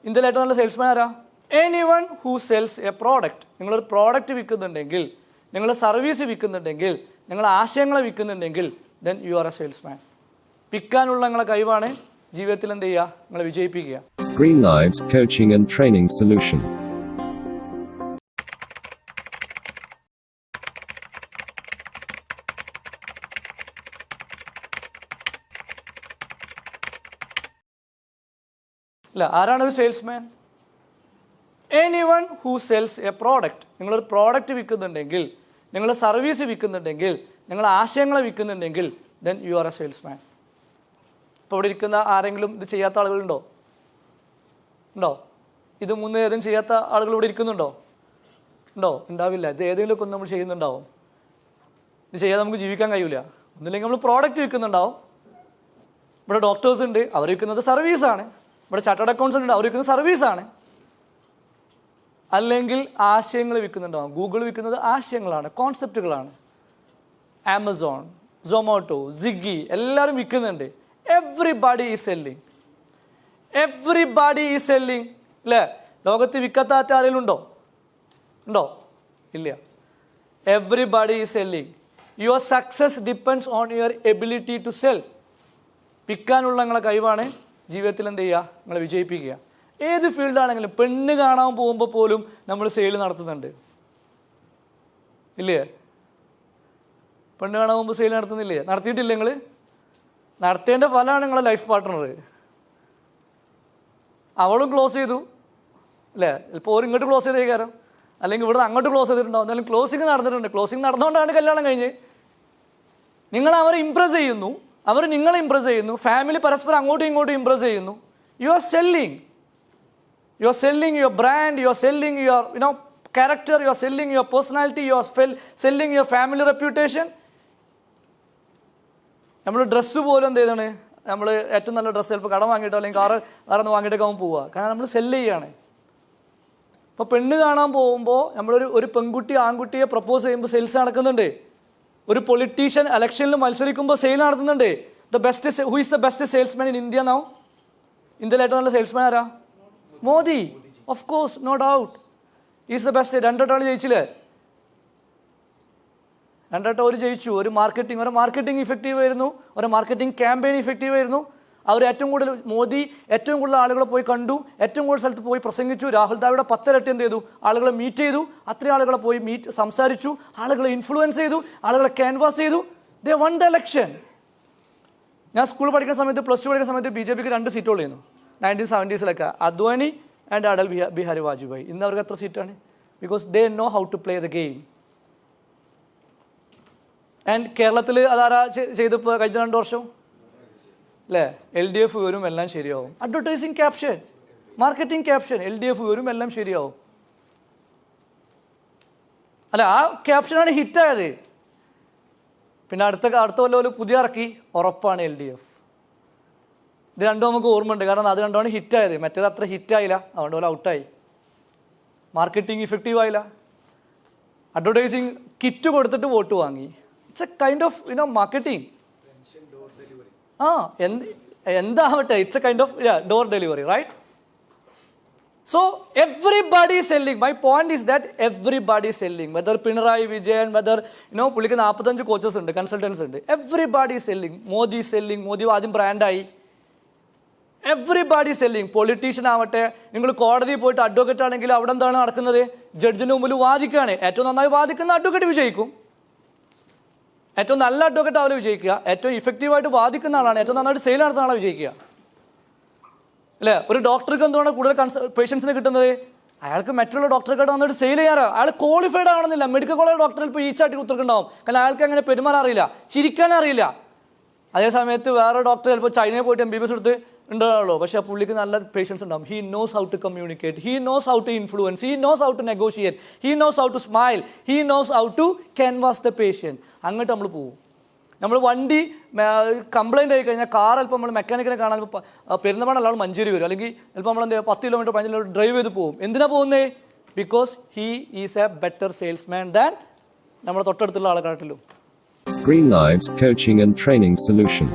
ഇന്ത്യയിലെ ഏറ്റവും നല്ല സെയിൽസ്മാൻ ആരാ? Anyone who sells a product. നിങ്ങളൊരു പ്രോഡക്റ്റ് വിൽക്കുന്നുണ്ടെങ്കിൽ, നിങ്ങൾ സർവീസ് വിൽക്കുന്നുണ്ടെങ്കിൽ, നിങ്ങൾ ആശയങ്ങളെ വിൽക്കുന്നുണ്ടെങ്കിൽ, then you are a salesman. വിൽക്കാനുള്ള നിങ്ങളെ കഴിവാണ് ജീവിതത്തിൽ എന്ത് ചെയ്യുക, നിങ്ങളെ വിജയിപ്പിക്കുക. Greenlives Coaching and Training Solution. അല്ല, ആരാണ് ഒരു salesman? Anyone who sells a product. നിങ്ങളൊരു പ്രോഡക്റ്റ് വിൽക്കുന്നുണ്ടെങ്കിൽ, നിങ്ങൾ സർവീസ് വിൽക്കുന്നുണ്ടെങ്കിൽ, നിങ്ങൾ ആശയങ്ങളെ വിൽക്കുന്നുണ്ടെങ്കിൽ, then you are a salesman. ഇപ്പോൾ ഇവിടെ ഇരിക്കുന്ന ആരെങ്കിലും ഇത് ചെയ്യാത്ത ആളുകളുണ്ടോ? ഉണ്ടോ? ഇത് മുന്നേ ഏതെങ്കിലും ചെയ്യാത്ത ആളുകൾ ഇവിടെ ഇരിക്കുന്നുണ്ടോ? ഉണ്ടോ? ഉണ്ടാവില്ല. ഇത് ഏതെങ്കിലുമൊക്കെ ഒന്ന് നമ്മൾ ചെയ്യുന്നുണ്ടാവും. ഇത് ചെയ്യാതെ നമുക്ക് ജീവിക്കാൻ കഴിയില്ല. ഒന്നുമില്ലെങ്കിൽ നമ്മൾ പ്രോഡക്റ്റ് വിൽക്കുന്നുണ്ടാവും. ഇവിടെ ഡോക്ടേഴ്സ് ഉണ്ട്, അവർ വിൽക്കുന്നത് സർവീസാണ്. ഇവിടെ ചാർട്ടേഡ് അക്കൗണ്ട്സ് ഉണ്ട്, അവർ വിൽക്കുന്നത് സർവീസാണ്. അല്ലെങ്കിൽ ആശയങ്ങൾ വിൽക്കുന്നുണ്ടാവും. ഗൂഗിൾ വിൽക്കുന്നത് ആശയങ്ങളാണ്, കോൺസെപ്റ്റുകളാണ്. ആമസോൺ, സൊമാറ്റോ, സ്വിഗ്ഗി എല്ലാവരും വിൽക്കുന്നുണ്ട്. Everybody is selling. Everybody is selling. അല്ലേ? ലോകത്ത് വിൽക്കാത്ത ആരെങ്കിലും ഉണ്ടോ? ഉണ്ടോ? ഇല്ല. Everybody is selling. Your success depends on your ability to sell. വിൽക്കാനുള്ള നിങ്ങളെ കഴിവാണ് ജീവിതത്തിൽ എന്ത് ചെയ്യുക, നിങ്ങളെ വിജയിപ്പിക്കുക. ഏത് ഫീൽഡാണെങ്കിലും, പെണ്ണ് കാണാൻ പോകുമ്പോൾ പോലും നമ്മൾ സെയിൽ നടത്തുന്നുണ്ട്, ഇല്ലേ? പെണ്ണ് കാണാൻ പോകുമ്പോൾ സെയിൽ നടത്തുന്നില്ലേ? നടത്തിയിട്ടില്ല? നിങ്ങൾ നടത്തേണ്ട ഫലമാണ് നിങ്ങളെ ലൈഫ് പാർട്ട്ണർ. അവളും ക്ലോസ് ചെയ്തു, അല്ലേ? ചിലപ്പോൾ ഓരോ ഇങ്ങോട്ട് ക്ലോസ് ചെയ്തേ കാരണം, അല്ലെങ്കിൽ ഇവിടെ അങ്ങോട്ട് ക്ലോസ് ചെയ്തിട്ടുണ്ടാവും. എന്നാലും ക്ലോസിങ് നടന്നിട്ടുണ്ട്. ക്ലോസിങ് നടന്നുകൊണ്ടാണ് കല്യാണം കഴിഞ്ഞ്. നിങ്ങൾ അവരെ ഇംപ്രസ് ചെയ്യുന്നു, അവർ നിങ്ങളെ ഇംപ്രസ് ചെയ്യുന്നു, ഫാമിലി പരസ്പരം അങ്ങോട്ടും ഇങ്ങോട്ടും ഇംപ്രസ് ചെയ്യുന്നു. You are selling. You are selling your brand, you are selling your character, you are selling your personality, you are selling your family reputation. നമ്മൾ ഡ്രസ്സ് പോലും എന്ത് ചെയ്താണ്, നമ്മൾ ഏറ്റവും നല്ല ഡ്രസ്സ് ചിലപ്പോൾ കടം വാങ്ങിയിട്ടോ അല്ലെങ്കിൽ കാറൊന്ന് വാങ്ങിയിട്ടൊക്കെ ആവും പോവുക. കാരണം നമ്മൾ സെല്ല് ചെയ്യുകയാണ്. ഇപ്പോൾ പെണ്ണ് കാണാൻ പോകുമ്പോൾ നമ്മളൊരു പെൺകുട്ടി ആൺകുട്ടിയെ പ്രപ്പോസ് ചെയ്യുമ്പോൾ സെയിൽസ് നടക്കുന്നുണ്ട്. ഒരു പൊളിറ്റീഷ്യൻ ഇലക്ഷനിൽ മത്സരിക്കുമ്പോൾ സെയിൽ നടത്തുന്നുണ്ട്. Who is the best salesman in India now? ഇന്ത്യയിലെ ഏറ്റവും നല്ല സെയിൽസ്മാൻ ആരാ? Modi. Of course, no doubt, is the best. രണ്ടെട്ടാൾ ജയിച്ചില്ലേ? രണ്ടെട്ടം ഒരു ജയിച്ചു. ഒരു മാർക്കറ്റിംഗ് ഇഫക്റ്റീവ് ആയിരുന്നു, ഒരു മാർക്കറ്റിംഗ് ക്യാമ്പയിൻ ഇഫക്റ്റീവ് ആയിരുന്നു. അവർ ഏറ്റവും കൂടുതൽ, മോദി ഏറ്റവും കൂടുതൽ ആളുകളെ പോയി കണ്ടു, ഏറ്റവും കൂടുതൽ സ്ഥലത്ത് പോയി പ്രസംഗിച്ചു. രാഹുൽ ദ്രാവിഡ് 10 ഇരട്ടി എന്ത് ചെയ്തു, ആളുകളെ മീറ്റ് ചെയ്തു. അത്രയും ആളുകളെ പോയി സംസാരിച്ചു, ആളുകളെ ഇൻഫ്ലുവൻസ് ചെയ്തു, ആളുകളെ ക്യാൻവാസ് ചെയ്തു. They won the election. ഞാൻ സ്കൂൾ പഠിക്കുന്ന സമയത്ത്, പ്ലസ് 2 പഠിക്കുന്ന സമയത്ത് BJPക്ക് 2 സീറ്റുള്ളൂ 1970s. അദ്വാനി ആൻഡ് അടൽ ബിഹാരി വാജ്പേയി. ഇന്ന് അവർക്ക് എത്ര സീറ്റാണ്? Because they know how to play the game. And കേരളത്തിൽ അതാരാ ചെയ്തപ്പോൾ കഴിഞ്ഞ 2 വർഷം അല്ലേ? LDF വരും, എല്ലാം ശരിയാവും. Advertising caption, marketing caption, LDF വരും, എല്ലാം ശരിയാവും. അല്ല, ആ ക്യാപ്ഷനാണ് ഹിറ്റായത്. പിന്നെ അടുത്ത കൊല്ലം പുതിയ ഇറക്കി, ഉറപ്പാണ് LDF. ഇത് രണ്ടും നമുക്ക് ഓർമ്മയുണ്ട്, കാരണം അത് രണ്ടുമാണ് ഹിറ്റായത്. മറ്റേത് അത്ര ഹിറ്റായില്ല, അതുകൊണ്ട് പോലെ ഔട്ടായി. മാർക്കറ്റിംഗ് ഇഫക്റ്റീവ് ആയില്ല. അഡ്വർടൈസിങ് കിറ്റ് കൊടുത്തിട്ട് വോട്ട് വാങ്ങി. It's a kind of marketing. എന്താവട്ടെ, it's a kind of door delivery, right? So everybody selling. My point is that everybody selling. Whether Pinarayi Vijayan, whether പുള്ളിക്ക് 45 കോച്ചസ് ഉണ്ട്, കൺസൾട്ടൻസ് ഉണ്ട്. Everybody selling. Modi selling. Modi ആദ്യം ബ്രാൻഡായി. Everybody selling. Politician ആവട്ടെ, നിങ്ങൾ കോടതിയിൽ പോയിട്ട് അഡ്വക്കേറ്റ് ആണെങ്കിൽ അവിടെ എന്താണ് നടക്കുന്നത്? ജഡ്ജിന് മുമ്പിൽ വാദിക്കുകയാണ്. ഏറ്റവും നന്നായി വാദിക്കുന്ന അഡ്വക്കേറ്റ് വിജയിക്കും. ഏറ്റവും നല്ല അഡ്വക്കേറ്റ് അവർ വിജയിക്കുക. ഏറ്റവും ഇഫക്റ്റീവായിട്ട് വാദിക്കുന്ന ആളാണ്, ഏറ്റവും നന്നായിട്ട് സെയിൽ നടത്തുന്ന ആളാണ് വിജയിക്കുക, അല്ലേ? ഒരു ഡോക്ടർക്ക് എന്തുകൊണ്ട് കൂടുതൽ പേഷ്യൻസിന് കിട്ടുന്നത്? അയാൾക്ക് മറ്റുള്ള ഡോക്ടർക്കായിട്ട് നന്നായിട്ട് സെയിൽ ചെയ്യാറോ. അയാൾ ക്വാളിഫൈഡ് ആവണമെന്നില്ല. മെഡിക്കൽ കോളേജ് ഡോക്ടറിൽ ഇപ്പോൾ ഈച്ചാട്ടി കുത്തിർക്കുണ്ടാവും, കാരണം അയാൾക്ക് അങ്ങനെ പെരുമാറാൻ അറിയില്ല, ചിരിക്കാൻ അറിയില്ല. അതേ സമയത്ത് വേറെ ഡോക്ടർ ചിലപ്പോൾ ചൈനയിൽ പോയിട്ട് MBBS എടുത്ത് ഉണ്ടാവുള്ളൂ, പക്ഷേ ആ പുള്ളിക്ക് നല്ല പേഷ്യൻസ് ഉണ്ടാവും. He knows how to communicate, he knows how to influence, he knows how to negotiate, he knows how to smile, he knows how to canvas the patient. അങ്ങോട്ട് നമ്മൾ പോകും. നമ്മൾ വണ്ടി കംപ്ലൈൻ്റ് ആയി കഴിഞ്ഞാൽ കാർ ചിലപ്പോൾ നമ്മൾ മെക്കാനിക്കിനെ കാണാൻ പെരുന്തൽമണ്ണ അല്ലാതെ മഞ്ചേരി വരും, അല്ലെങ്കിൽ ചിലപ്പോൾ നമ്മൾ 10 കിലോമീറ്റർ 15 കിലോമീറ്റർ ഡ്രൈവ് ചെയ്ത് പോകും. എന്തിനാണ് പോകുന്നത്? Because he is A better salesman than നമ്മുടെ തൊട്ടടുത്തുള്ള ആളെക്കാട്ടിലും. Greenlives Coaching and Training Solution.